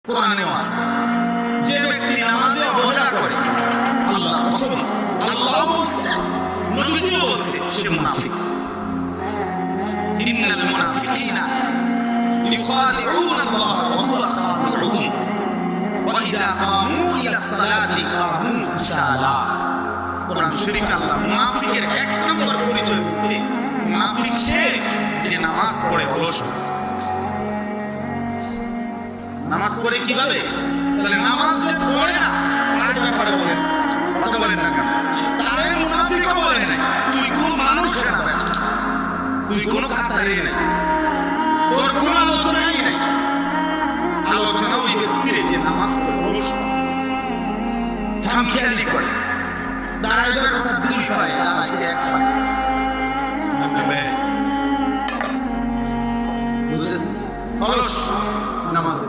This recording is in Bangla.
কোরআনেও আছে, যে ব্যক্তি নামাজে অবহেলা করে, আল্লাহ কসম, আল্লাহ বলছে, নবীজিও বলছে, সে মুনাফিক। ইন্নাল মুনাফিকিনা ইউখাদিউনা আল্লাহ ওয়া হুয়া খাদিউহুম ওয়া ইযা কামু ইলাস সালাতি কামু কুসালা। কোরআন শরীফে আল্লাহ মুনাফিকের এক নম্বর পরিচয় দিয়েছে, মুনাফিক সে যে নামাজ পড়ে অলস হয়। নামাজ পড়ে কিভাবে? তাহলে নামাজ যে পড়ে না তার ব্যাপারে বলেন, কথা বলেন না কেন? তারে মুনাফিকও বলে নাই, তুই কোন মানুষ না, তুই কোন কাতারে নাই, তোর কোন আলোচনাই নাই। আলোচনা ওই ব্যক্তির যে নামাজ পড়ে অলস খামখেয়ালি করে, দাঁড়াইবার কথা দুই পায়ে দাঁড়াইছে এক পায়ে, বুঝছেন? অলস নামাজে